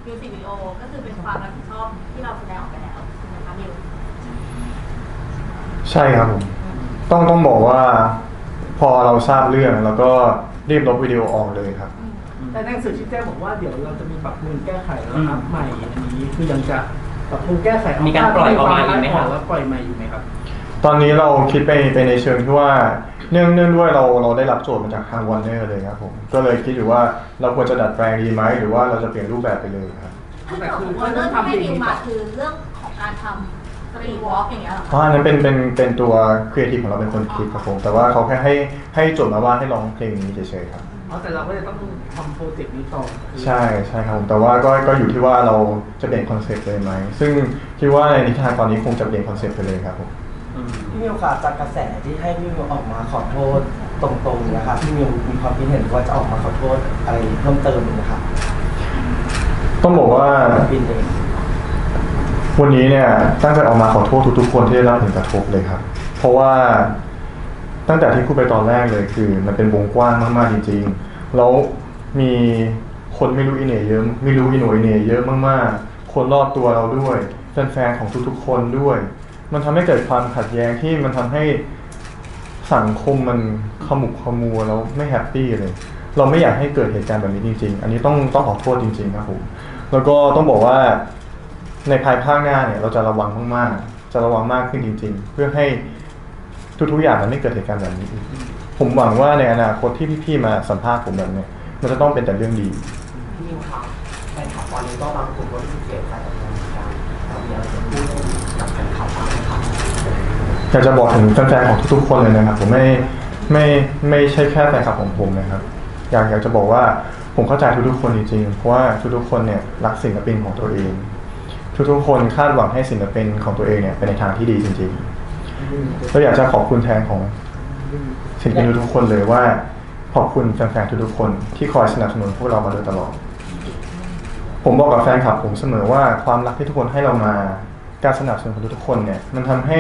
มิวสิกวิดีโอก็คือเป็นความรับผิดชอบที่เราแสดงออกไปแล้วนะคะมิวใช่ครับผมต้องบอกว่าพอเราทราบเรื่องแล้วก็รีบลบวิดีโอออกเลยครับแต่ในหนังสือชี้แจงบอกว่าเดี๋ยวเราจะมีปรับปรุงแก้ไขแล้วครับใหม่อันนี้คือยังจะปรับปรุงแก้ไขมีการปล่อยออกมาอีกไหมครับแล้วปล่อยใหม่อยู่ไหมครับตอนนี้เราคิดไปในเชิงที่ว่าเนื่องด้วยเราได้รับโจทย์มาจากทางวอร์เนอร์เลยครับผมก็เลยคิดอยู่ว่าเราควรจะดัดแปลงดีไหมหรือว่าเราจะเปลี่ยนรูปแบบไปเลยครับแต่คือวอร์เนอร์ที่ไม่ดีมาคือเรื่องของการทำ สตรีทวอล์กอย่างเงี้ยเหรอ เพราะอันนั้นเป็นตัวครีเอทีฟของเราเป็นคนคิดครับผมแต่ว่าเขาแค่ให้โจทย์มาว่าให้ร้องเพลงนี้เฉยๆครับ แต่เราก็จะต้องทำโปรเจกต์นี้ต่อ ใช่ครับผมแต่ว่าก็อยู่ที่ว่าเราจะเปลี่ยนคอนเซ็ปต์เลยไหมซึ่งคิดว่าในนิทานตอนนี้คงจะเปลี่ยนคอนเซ็ปต์ไปเลยครับผม พี่มิวค่ะจากกระแสที่ให้พี่มิวออกมาขอโทษตรงๆนะคะพี่มิวมีความคิดเห็นว่าจะออกมาขอโทษอะไรเพิ่มเติมไหมคะ ต้องบอกว่า บินเอง วันนี้เนี่ยตั้งใจออกมาขอโทษทุกๆคนที่ได้รับผลกระทบเลยครับเพราะว่าตั้งแต่ที่พูดไปตอนแรกเลยคือมันเป็นวงกว้างมากๆจริงๆแล้วมีคนไม่รู้อินเน่เยอะไม่รู้อินโนอินเน่เยอะมากๆคนรอบตัวเราด้วยแฟนๆของทุกๆคนด้วยมันทำให้เกิดความขัดแย้งที่มันทำให้สังคมมันขมุกขมัวแล้วไม่แฮปปี้เลยเราไม่อยากให้เกิดเหตุการณ์แบบนี้จริงๆอันนี้ต้องขอโทษจริงๆครับผมแล้วก็ต้องบอกว่าในภายภาคหน้าเนี่ยเราจะระวังมากๆจะระวังมากขึ้นจริงๆเพื่อให้ทุกๆอย่างมันไม่เกิดเหตุการณ์แบบนี้อีกผมหวังว่าในอนาคตที่พี่ๆมาสัมภาษณ์ผมแบบเนี้ยมันจะต้องเป็นแต่เรื่องดี พี่มิวคะแฟนคลับตอนนี้ก็บางคนก็รู้สึกเสียใจกับงานการเรามีอะไรจะพูดกับแฟนคลับบ้างไหมคะ อยากจะบอกถึงแฟนๆของทุกๆคนเลยนะครับผมไม่ใช่แค่แฟนคลับของผมนะครับอยากจะบอกว่าผมเข้าใจทุกๆคนจริงๆเพราะว่าทุกๆคนเนี่ยรักศิลปินของตัวเองทุกๆคนคาดหวังให้ศิลปินของตัวเองเนี่ยเป็นในทางที่ดีจริงๆเราอยากจะขอบคุณแทนของศิลปินทุกๆคนเลยว่าขอบคุณแฟนๆทุกๆคนที่คอยสนับสนุนพวกเรามาโดยตลอดผมบอกกับแฟนคลับผมเสมอว่าความรักที่ทุกคนให้เรามาการสนับสนุนของทุกๆคนเนี่ยมันทำให้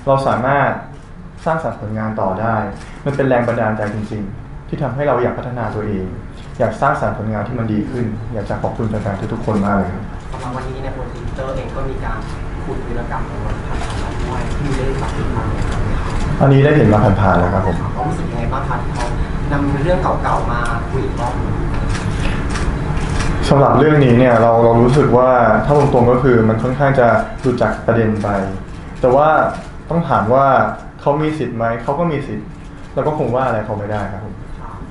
เราสามารถสร้างสรรค์ผลงานต่อได้มันเป็นแรงบันดาลใจจริงๆที่ทำให้เราอยากพัฒนาตัวเองอยากสร้างสรรค์ผลงานที่มันดีขึ้นอยากจะขอบคุณแฟนๆทุกๆคนมากเลยครับ สำหรับวันนี้ในบนทวิตเตอร์เองก็มีการขุดวีรกรรมของวันผ่านมาด้วยพี่ได้สับสนบ้างไหมครับ อันนี้ได้เห็นมาผ่านๆแล้วครับผม เขารู้สึกยังไงบ้างคะที่เขานำเรื่องเก่าๆมาคุยอีกรอบหนึ่ง สำหรับเรื่องนี้เนี่ยเรารู้สึกว่าถ้าตรงๆก็คือมันค่อนข้างจะดูจากประเด็นไปแต่ว่าต้องถามว่าเขามีสิทธิ์ไหมเขาก็มีสิทธิ์แล้วก็คงว่าอะไรเขาไม่ได้ครับผม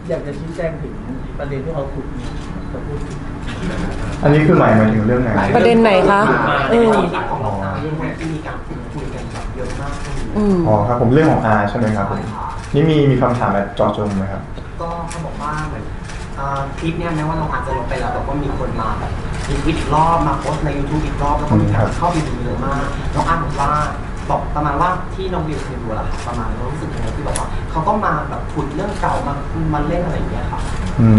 อยากจะชี้แจงถึงประเด็นที่เขาขุดจะพูดถึง อันนี้คือหมายถึงเรื่องไหน ประเด็นไหนคะ เรื่องของเราเรื่องที่มีการคุยกันแบบเยอะมาก อ๋อครับผมเรื่องของอาใช่ไหมครับผมนี่มีคำถามแบบเจาะจงไหมครับ ก็เขาบอกว่าเหมือนคลิปเนี่ยแม้ว่าเราอาจจะลงไปแล้วแต่ก็มีคนมาแบบรีทวิตอีกรอบมาโพสต์ใน YouTube อีกรอบแล้วก็มีการเข้าไปดูเยอะมากน้องอาร์ตบอกประมาณว่าที่น้องวิวเคยดูแหละค่ะประมาณรู้สึกยังไงที่บอกว่าเขาก็มาแบบขุดเรื่องเก่ามาเล่นอะไรอย่างเงี้ยค่ะ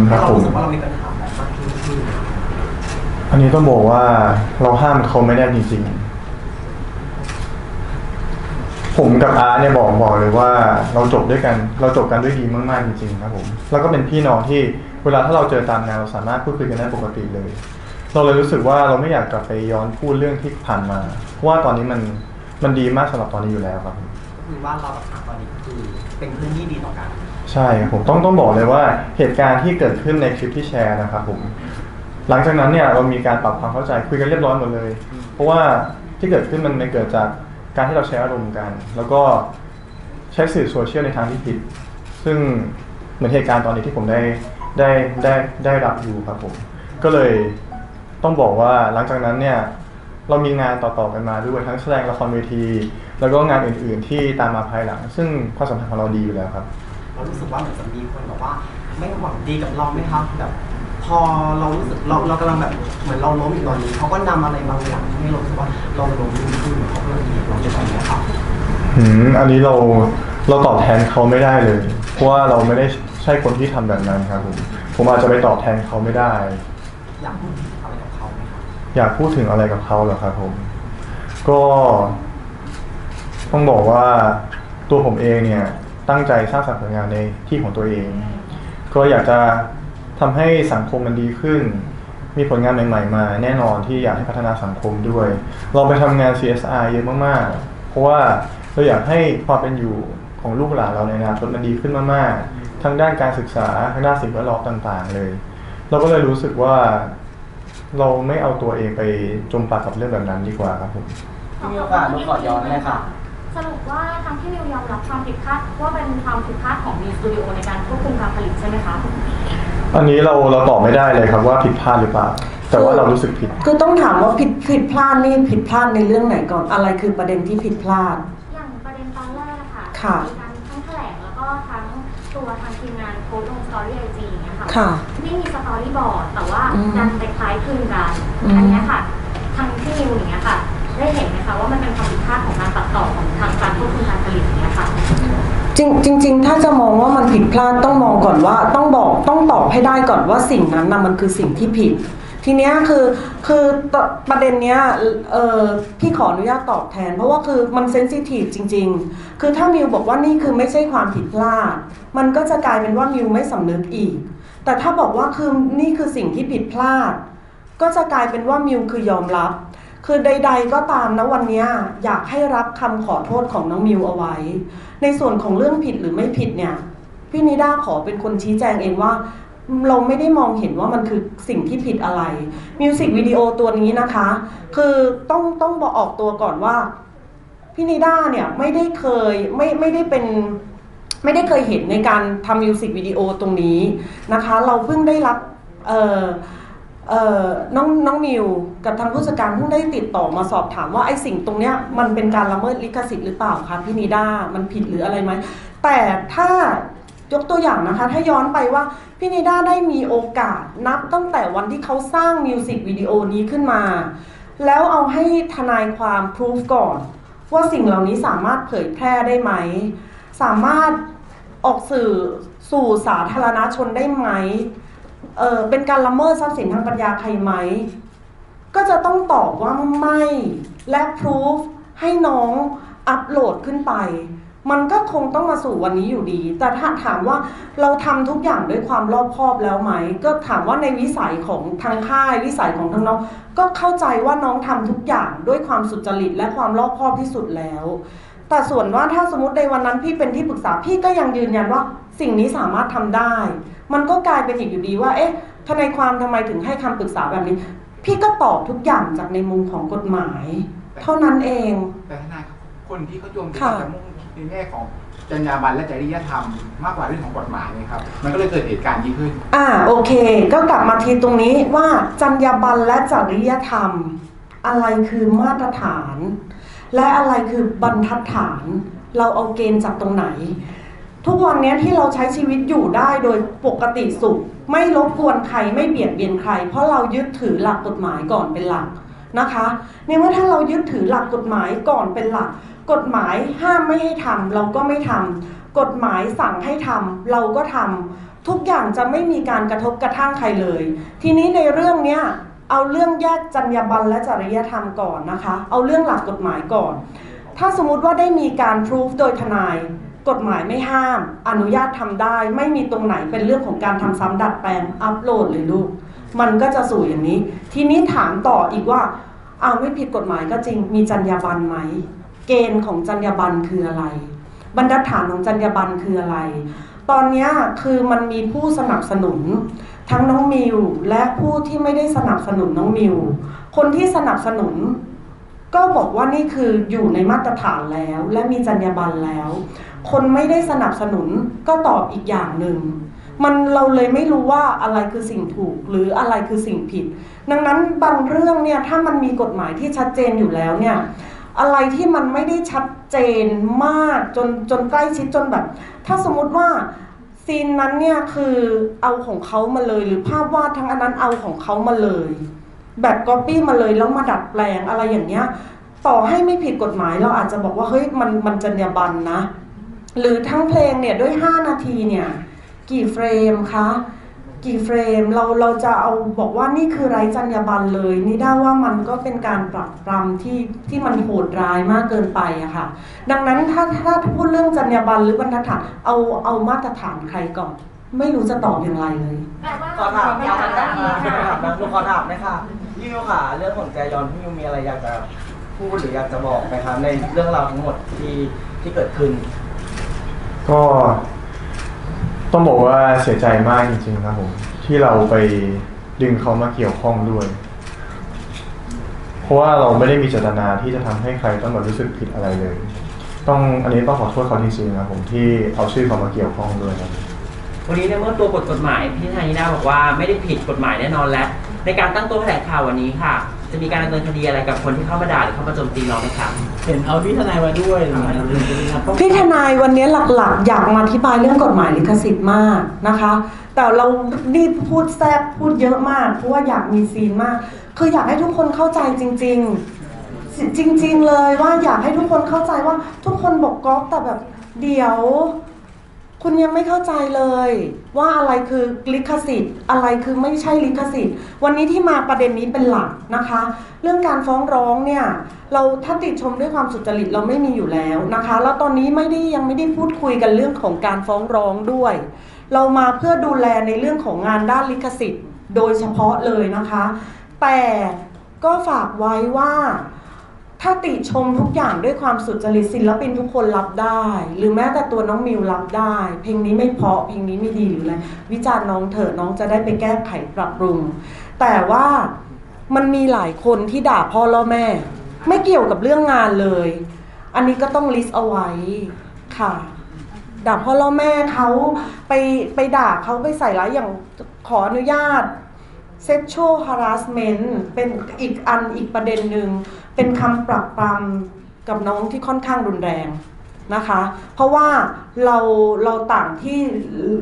ครั เรา บผม รู้สึกว่าเรามีปัญหาแบบมากขึ้น อันนี้ต้องบอกว่าเราห้ามเขาไม่ได้จริงๆผมกับอาร์เนี่ยบอกเลยว่าเราจบกันด้วยดีมากๆจริงๆครับผมแล้วก็เป็นพี่น้องที่เวลาถ้าเราเจอตามงานเราสามารถพูดคุยกันได้ปกติเลยเราเลยรู้สึกว่าเราไม่อยากกลับไปย้อนพูดเรื่องที่ผ่านมาเพราะว่าตอนนี้มันดีมากสำหรับตอนนี้อยู่แล้วครับผม คือว่าเรากับอาร์ตตอนนี้คือเป็นเพื่อนที่ดีต่อกัน ใช่ครับผมต้องบอกเลยว่าเหตุการณ์ที่เกิดขึ้นในคลิปที่แชร์นะครับผมหลังจากนั้นเนี่ยเรามีการปรับความเข้าใจคุยกันเรียบร้อยหมดเลยเพราะว่าที่เกิดขึ้นมันเกิดจากการที่เราแชร์อารมณ์กัน แล้วก็ใช้สื่อโซเชียลในทางที่ผิดซึ่งเหมือนเหตุการณ์ตอนนี้ที่ผมได้รับอยู่ครับผมก็เลยต้องบอกว่าหลังจากนั้นเนี่ยเรามีงานต่อๆกันมาด้วยทั้งแสดงละครเวทีแล้วก็งานอื่นๆที่ตามมาภายหลังซึ่งความสัมพันธ์ของเราดีอยู่แล้วครับ เรารู้สึกว่าเหมือนจะมีคนบอกว่าไม่หวังดีกับเราไหมครับแบบพอเรารู้สึกเรากำลังแบบเหมือนเราล้มอยู่ตอนนี้เขาก็นำอะไรบางอย่างให้เรารู้สึกว่าเราล้มขึ้นเขาก็เลยดีเราจะทำนะครับ อันนี้เราตอบแทนเขาไม่ได้เลยเพราะว่าเราไม่ได้ใช่คนที่ทำแบบนั้นครับผมอาจจะไปตอบแทนเขาไม่ได้ อยากพูดอะไรกับเขาไหมครับ อยากพูดถึงอะไรกับเขาเหรอครับผมก็ต้องบอกว่าตัวผมเองเนี่ยตั้งใจสร้างสรรค์ผลงานในที่ของตัวเองก็อยากจะทำให้สังคมมันดีขึ้นมีผลงานใหม่ๆมาแน่นอนที่อยากให้พัฒนาสังคมด้วย เราไปทำงาน CSR เยอะมากๆเพราะว่าเราอยากให้ความเป็นอยู่ของลูกหลานเราในอนาคตมันดีขึ้นมากๆทั้งด้านการศึกษาทั้งด้านสิ่งแวดล้อมต่างๆเลยเราก็เลยรู้สึกว่าเราไม่เอาตัวเองไปจมปลักกับเรื่องแบบนั้นดีกว่าครับผม พี่มิวค่ะขอย้อนเลยค่ะ สรุปว่าทางที่มิวยอมรับความผิดพลาดว่าเป็นความผิดพลาดของมีสตูดิโอในการควบคุมการผลิตใช่ไหมคะ อันนี้เราตอบไม่ได้เลยครับว่าผิดพลาดหรือเปล่า แต่ว่าเรารู้สึกผิด คือต้องถามว่าผิดพลาดนี่ผิดพลาดในเรื่องไหนก่อนอะไรคือประเด็นที่ผิดพลาด อย่างประเด็นตอนแรกอะค่ะ ค่ะ มีการทั้งแถลงแล้วก็ทั้งตัวทางทีมงานโพสต์ลงสตอรี่ไอจีอย่างเงี้ยค่ะ ค่ะ ไม่มีสตอรี่บอร์ดแต่ว่า อืม ดันไปคล้ายคลึงกัน อืม อันเนี้ยค่ะทางที่นิวอย่างเงี้ยค่ะ ได้เห็นไหมคะว่ามันเป็นความผิดพลาดของการตัดต่อของทางการควบคุมการผลิตอย่างเงี้ยค่ะ จริงๆถ้าจะมองว่ามันผิดพลาดต้องมองก่อนว่าต้องตอบให้ได้ก่อนว่าสิ่งนั้นนะมันคือสิ่งที่ผิด ทีเนี้ยคือประเด็นเนี้ยพี่ขออนุญาตตอบแทนเพราะว่าคือมันเซนซิทีฟจริงๆคือถ้ามิวบอกว่านี่คือไม่ใช่ความผิดพลาดมันก็จะกลายเป็นว่ามิวไม่สำนึกอีกแต่ถ้าบอกว่าคือนี่คือสิ่งที่ผิดพลาดก็จะกลายเป็นว่ามิวคือยอมรับคือใดๆก็ตามนะวันนี้อยากให้รับคำขอโทษของน้องมิวเอาไว้ในส่วนของเรื่องผิดหรือไม่ผิดเนี่ยพี่นิด้าขอเป็นคนชี้แจงเองว่าเราไม่ได้มองเห็นว่ามันคือสิ่งที่ผิดอะไรมิวสิกวิดีโอตัวนี้นะคะคือต้องบอกออกตัวก่อนว่าพี่นิด้าเนี่ยไม่ได้เคยไม่ได้เคยเห็นในการทำมิวสิกวิดีโอตรงนี้นะคะเราเพิ่งได้รับน้องมิวกับทางผู้จัดการเพิ่งได้ติดต่อมาสอบถามว่าไอ้สิ่งตรงเนี้ยมันเป็นการละเมิดลิขสิทธิ์หรือเปล่าคะพี่นิด้ามันผิดหรืออะไรไหมแต่ถ้ายกตัวอย่างนะคะถ้าย้อนไปว่าพี่นิด้าได้มีโอกาสนับตั้งแต่วันที่เขาสร้างมิวสิกวิดีโอนี้ขึ้นมาแล้วเอาให้ทนายความพิสูจก่อนว่าสิ่งเหล่านี้สามารถเผยแพร่ได้ไหมสามารถออกสื่อสู่สาธารณชนได้ไหมเป็นการละเมิดทรัพย์สินทางปัญญาใครไหมก็จะต้องตอบว่าไม่และพิสูจให้น้องอัปโหลดขึ้นไปมันก็คงต้องมาสู่วันนี้อยู่ดีแต่ถ้าถามว่าเราทำทุกอย่างด้วยความรอบคอบแล้วไหมก็ถามว่าในวิสัยของทางค่ายวิสัยของทางน้องก็เข้าใจว่าน้องทำทุกอย่างด้วยความสุจริตและความรอบคอบที่สุดแล้วแต่ส่วนว่าถ้าสมมติในวันนั้นพี่เป็นที่ปรึกษาพี่ก็ยังยืนยันว่าสิ่งนี้สามารถทำได้มันก็กลายเป็นอีกอยู่ดีว่าทนายความทำไมถึงให้คำปรึกษาแบบนี้พี่ก็ตอบทุกอย่างจากในมุมของกฎหมายเท่านั้นเองแต่ทนายคนที่เขาโจมตีจะมุ่งในแง่ของจรรยาบรรณและจริยธรรมมากกว่าเรื่องของกฎหมายนี่ครับมันก็เลยเกิดเหตุการณ์นี้ขึ้นโอเคก็กลับมาทีตรงนี้ว่าจรรยาบรรณและจริยธรรมอะไรคือมาตรฐานและอะไรคือบรรทัดฐานเราเอาเกณฑ์จากตรงไหนทุกวันนี้ที่เราใช้ชีวิตอยู่ได้โดยปกติสุขไม่รบกวนใครไม่เบียดเบียนใครเพราะเรายึดถือหลักกฎหมายก่อนเป็นหลักนะคะในเมื่อถ้าเรายึดถือหลักกฎหมายก่อนเป็นหลักกฎหมายห้ามไม่ให้ทำเราก็ไม่ทำกฎหมายสั่งให้ทำเราก็ทำทุกอย่างจะไม่มีการกระทบกระทั่งใครเลยทีนี้ในเรื่องเนี้ยเอาเรื่องแยกจรรยาบรรณและจริยธรรมก่อนนะคะเอาเรื่องหลักกฎหมายก่อนถ้าสมมุติว่าได้มีการพิสูจโดยทนายกฎหมายไม่ห้ามอนุญาตทำได้ไม่มีตรงไหนเป็นเรื่องของการทำซ้ำดัดแปลงอัปโหลดเลยลูกมันก็จะสู่อย่างนี้ทีนี้ถามต่ออีกว่าไม่ผิดกฎหมายก็จริงมีจรรยาบรรณไหมเกณฑ์ของจรรยาบรรณคืออะไรบรรทัดฐานของจรรยาบรรณคืออะไรตอนนี้คือมันมีผู้สนับสนุนทั้งน้องมิวและผู้ที่ไม่ได้สนับสนุนน้องมิวคนที่สนับสนุนก็บอกว่านี่คืออยู่ในมาตรฐานแล้วและมีจรรยาบรรณแล้วคนไม่ได้สนับสนุนก็ตอบอีกอย่างหนึ่งเราเลยไม่รู้ว่าอะไรคือสิ่งถูกหรืออะไรคือสิ่งผิดดังนั้นบางเรื่องเนี่ยถ้ามันมีกฎหมายที่ชัดเจนอยู่แล้วเนี่ยอะไรที่มันไม่ได้ชัดเจนมากจนใกล้ชิดจนแบบถ้าสมมุติว่าซีนนั้นเนี่ยคือเอาของเขามาเลยหรือภาพวาดทั้งอันนั้นเอาของเขามาเลยแบบก๊อปปี้มาเลยแล้วมาดัดแปลงอะไรอย่างเงี้ยต่อให้ไม่ผิดกฎหมายเราอาจจะบอกว่าเฮ้ยมันจรรยาบรรณนะหรือทั้งเพลงเนี่ยด้วย5 นาทีเนี่ยกี่เฟรมคะกี่เฟรมเราจะเอาบอกว่านี่คือไร้จรรยาบรรณเลยนี่ได้ว่ามันก็เป็นการปรับปรำที่มันโหดร้ายมากเกินไปอะค่ะดังนั้นถ้าพูดเรื่องจรรยาบรรณหรือบรรทัดฐานเอามาตรฐานใครก่อนไม่รู้จะตอบอย่างไรเลย ขอถามยาวนะลูกขอถามไหมคะพี่มิวค่ะเรื่องของใจยอนพี่มิวมีอะไรอยากจะพูดหรืออยากจะบอกไหมคะในเรื่องราวทั้งหมดที่เกิดขึ้นก็ต้องบอกว่าเสียใจมากจริงๆครับผมที่เราไปดึงเขามาเกี่ยวข้องด้วยเพราะว่าเราไม่ได้มีเจตนาที่จะทำให้ใครต้องรู้สึกผิดอะไรเลยอันนี้ต้องขอโทษเขาจริงๆนะผมที่เอาชื่อเขามาเกี่ยวข้องด้วยครับ วันนี้ในเมื่อตัวกฎหมายพี่ธานิดาบอกว่าไม่ได้ผิดกฎหมายแน่นอนและใน ในการตั้งโต๊ะแถลงข่าววันนี้ค่ะ จะมีการดำเนินคดีอะไรกับคนที่เข้ามาด่าหรือเข้ามาโจมตีเราไหมคะ เห็นเอาพี่ทนายมาด้วยอะไรอย่างเงี้ย พี่ทนายวันนี้หลักๆ อยากมาอธิบายเรื่องกฎหมายลิขสิทธิ์มากนะคะ แต่เรานี่พูดแซ่บพูดเยอะมากเพราะว่าอยากมีซีนมาก คืออยากให้ทุกคนเข้าใจจริงๆ จริงๆเลยว่าอยากให้ทุกคนเข้าใจว่าทุกคนบอกก๊อฟแต่แบบเดี๋ยว คุณยังไม่เข้าใจเลยว่าอะไรคือลิขสิทธิ์อะไรคือไม่ใช่ลิขสิทธิ์วันนี้ที่มาประเด็นนี้เป็นหลักนะคะ เรื่องการฟ้องร้องเนี่ยเราถ้าติชมด้วยความสุจริตเราไม่มีอยู่แล้วนะคะแล้วตอนนี้ยังไม่ได้พูดคุยกันเรื่องของการฟ้องร้องด้วย เรามาเพื่อดูแลในเรื่องของงานด้านลิขสิทธิ์โดยเฉพาะเลยนะคะแต่ก็ฝากไว้ว่าถ้าติชมทุกอย่างด้วยความสุจริตศิลปินทุกคนรับได้ หรือแม้แต่ตัวน้องมิวรับได้ เพลงนี้ไม่เพราะเพลงนี้ไม่ดีหรืออะไรวิจารณ์น้องเถอะน้องจะได้ไปแก้ไขปรับปรุงแต่ว่ามันมีหลายคนที่ด่าพ่อและแม่ไม่เกี่ยวกับเรื่องงานเลยอันนี้ก็ต้องลิสต์เอาไว้ค่ะด่าพ่อและแม่เขาไปด่าเขาไปใส่ร้ายอย่างขออนุญาตsexual harassment เป็นอีกประเด็นหนึ่งเป็นคำปรับปรามกับน้องที่ค่อนข้างรุนแรงนะคะเพราะว่าเราต่างที่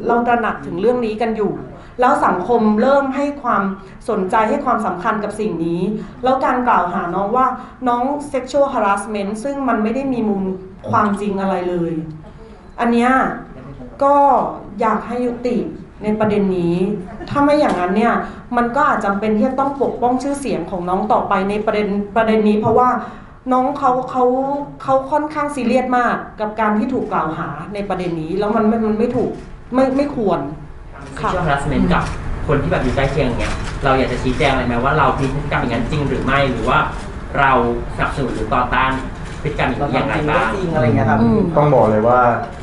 เราตระหนักถึงเรื่องนี้กันอยู่แล้วสังคมเริ่มให้ความสนใจให้ความสำคัญกับสิ่งนี้แล้วการกล่าวหาน้องว่าน้อง sexual harassment ซึ่งมันไม่ได้มีมุมความจริงอะไรเลยอันเนี้ยก็อยากให้ยุติในประเด็นนี้ถ้าไม่อย่างนั้นเนี่ยมันก็อาจจำเป็นที่จะต้องปกป้องชื่อเสียงของน้องต่อไปในประเด็นนี้เพราะว่าน้องเขาค่อนข้างซีเรียสมากกับการที่ถูกกล่าวหาในประเด็นนี้แล้วมันไม่ถูกไม่ควรค่ะ sexual harassment กับคนที่แบบอยู่ใกล้เคียงอย่างเงี้ยเราอยากจะชี้แจงอะไรไหมว่าเราพฤติกรรมอย่างนั้นจริงหรือไม่หรือว่าเราสนับสนุนหรือต่อต้านพฤติกรรมอย่างไรบ้าง จริงอะไรเงี้ยครับ ต้องบอกเลยว่า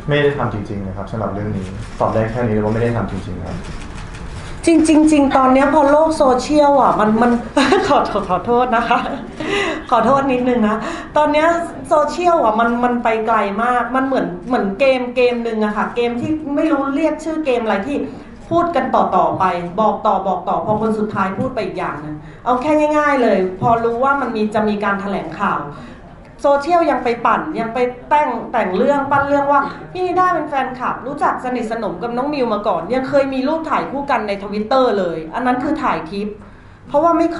ไม่ได้ทำจริงๆนะครับสำหรับเรื่องนี้ตอบได้แค่นี้เลยว่าไม่ได้ทำจริงๆครับจริงตอนนี้พอโลกโซเชียลอ่ะมัน ขอโทษนะคะขอโทษนิดนึงนะตอนนี้โซเชียลอ่ะมันไปไกลมากมันเหมือนเกมหนึ่งอะค่ะเกมที่ไม่รู้เรียกชื่อเกมอะไรที่พูดกันต่อไปบอกต่อพอคนสุดท้ายพูดไปอีกอย่างนึงเอาแค่ง่ายๆเลยพอรู้ว่ามันจะมีการแถลงข่าวโซเชียลยังไปปั่นยังไปแต่งเรื่องปั้นเรื่องว่าพี่นิด้าเป็นแฟนคลับรู้จักสนิทสนมกับน้องมิวมาก่อนยังเคยมีรูปถ่ายคู่กันในTwitterเลยอันนั้นคือถ่ายทิปเพราะว่าไม่เ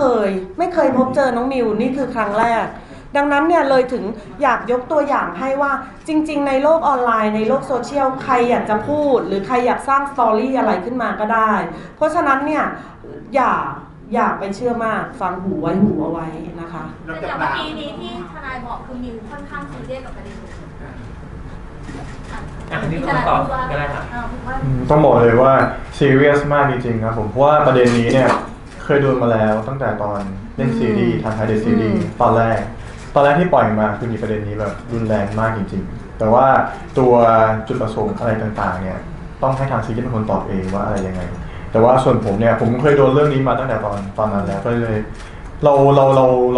คยพบเจอน้องมิวนี่คือครั้งแรกดังนั้นเนี่ยเลยถึงอยากยกตัวอย่างให้ว่าจริงๆในโลกออนไลน์ในโลกโซเชียลใครอยากจะพูดหรือใครอยากสร้างสตอรี่อะไรขึ้นมาก็ได้เพราะฉะนั้นเนี่ยอย่าไปเชื่อมากฟังหูเอาไว้นะคะ แต่อย่างเมื่อกี้นี้ที่ทนายบอกคือมิวค่อนข้างซีเรียสกับประเด็นนี้มีคนตอบก็ได้ค่ะ ต้องบอกเลยว่าซีเรียสมากจริงๆครับผมเพราะว่าประเด็นนี้เนี่ยเคยโดนมาแล้วตั้งแต่ตอนเล่นซีรีส์ทางไทยเดซีรีส์ตอนแรกที่ปล่อยมาคือมีประเด็นนี้แบบรุนแรงมากจริงๆแต่ว่าตัวจุดประสงค์อะไรต่างๆเนี่ยต้องให้ทางซีรีส์เป็นคนตอบเองว่าอะไรยังไงแต่ว่าส่วนผมเนี่ยผมเคยโดนเรื่องนี้มาตั้งแต่ตอนนั้นแล้วก็เลยเร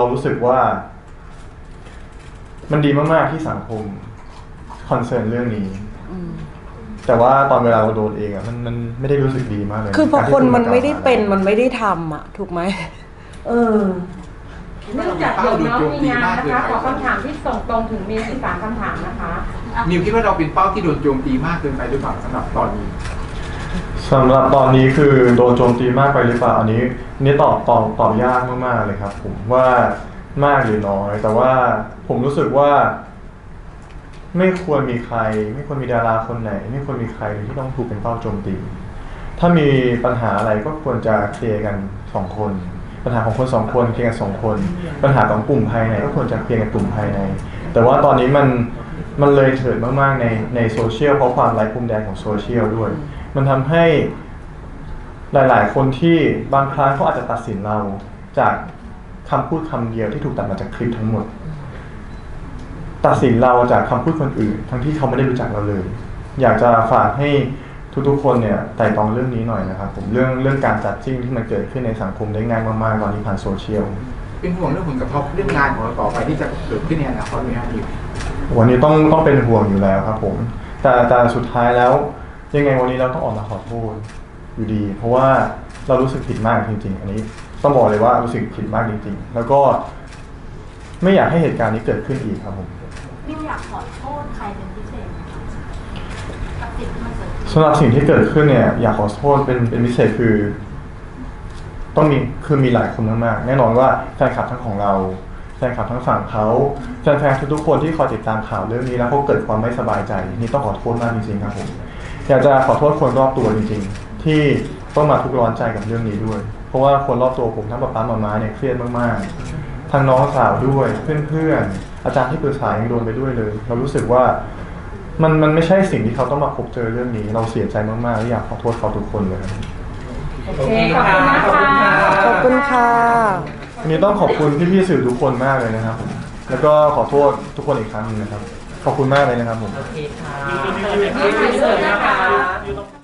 ารู้สึกว่ามันดีมากๆที่สังคมคอนเซิร์นเรื่องนี้แต่ว่าตอนเวลาเราโดนเองอ่ะมันไม่ได้รู้สึกดีมากเลยคือพอคนมันไม่ได้เป็นมันไม่ได้ทำอ่ะถูกไหมเนื่องจากเดี๋ยวน้องมีงานนะคะขอคำถามที่ส่งตรงถึงมิวอีก3คำถามนะคะมิวคิดว่าเราเป็นเป้าที่โดนโจมตีมากเกินไปหรือเปล่าสำหรับตอนนี้คือโดนโจมตีมากไปหรือเปล่าอันนี้ตอบยากมากๆเลยครับผมว่ามากหรือน้อยแต่ว่าผมรู้สึกว่าไม่ควรมีใครไม่ควรมีดาราคนไหนไม่ควรมีใครที่ต้องถูกเป็นเป้าโจมตีถ้ามีปัญหาอะไรก็ควรจะเคลียร์กัน2คนปัญหาของคน2คนเคลียร์กัน2คนปัญหาของกลุ่มภายในก็ควรจะเคลียร์กันกลุ่มภายในแต่ว่าตอนนี้มันเลยเถิดมากๆในโซเชียลเพราะความไร้พรมแดนของโซเชียลด้วยมันทำให้หลายๆคนที่บางครั้งเขาอาจจะตัดสินเราจากคำพูดคำเดียวที่ถูกตัดมาจากคลิปทั้งหมดตัดสินเราจากคำพูดคนอื่นทั้งที่เขาไม่ได้รู้จักเราเลยอยากจะฝากให้ทุกๆคนเนี่ยไต่ตองเรื่องนี้หน่อยนะครับผมเรื่องการจัดจิ้งที่มันเกิดขึ้นในสังคมได้ง่ายมากๆตอนนี้ผ่านโซเชียลเป็นห่วงเรื่องผลกระทบเรื่องงานของเราต่อไปที่จะเกิดขึ้นในอนาคตไหมครับมิววันนี้ต้องเป็นห่วงอยู่แล้วครับผมแต่สุดท้ายแล้วยังไงวันนี้เราต้องออกมาขอโทษอยู่ดีเพราะว่าเรารู้สึกผิดมากจริงๆอันนี้ ต้องบอกเลยว่ารู้สึกผิดมากจริงๆแล้วก็ไม่อยากให้เหตุการณ์นี้เกิดขึ้นอีกครับผม มิวอยากขอโทษใครเป็นพิเศษไหมคะกับสิ่งที่มันเกิดขึ้น สำหรับสิ่งที่เกิดขึ้นเนี่ยอยากขอโทษเป็นพิเศษคือต้องมีหลายคนมากๆแน่นอนว่าแฟนคลับทั้งของเราแฟนคลับทั้งฝั่งเขาแฟนๆทุกๆคนที่คอยติดตามข่าวเรื่องนี้แล้วเขาเกิดความไม่สบายใจนี่ต้องขอโทษมากจริงๆครับผมอยากจะขอโทษคนรอบตัวจริงๆที่ต้องมาทุกข์ร้อนใจกับเรื่องนี้ด้วยเพราะว่าคนรอบตัวผมทั้งป๊าๆมาเนี่ยเครียดมากๆทั้งน้องสาวด้วยเพื่อนๆอาจารย์ที่ปรึกษายังโดนไปด้วยเลยเรารู้สึกว่ามันไม่ใช่สิ่งที่เขาต้องมาพบเจอเรื่องนี้เราเสียใจมากๆและอยากขอโทษเขาทุกคนเลยครับ โอเคขอบคุณนะคะ ขอบคุณค่ะ วันนี้ต้องขอบคุณพี่ๆสื่อทุกคนมากเลยนะครับผมแล้วก็ขอโทษทุกคนอีกครั้งหนึงนะครับขอบคุณมากเลยนะครับผม โอเคค่ะ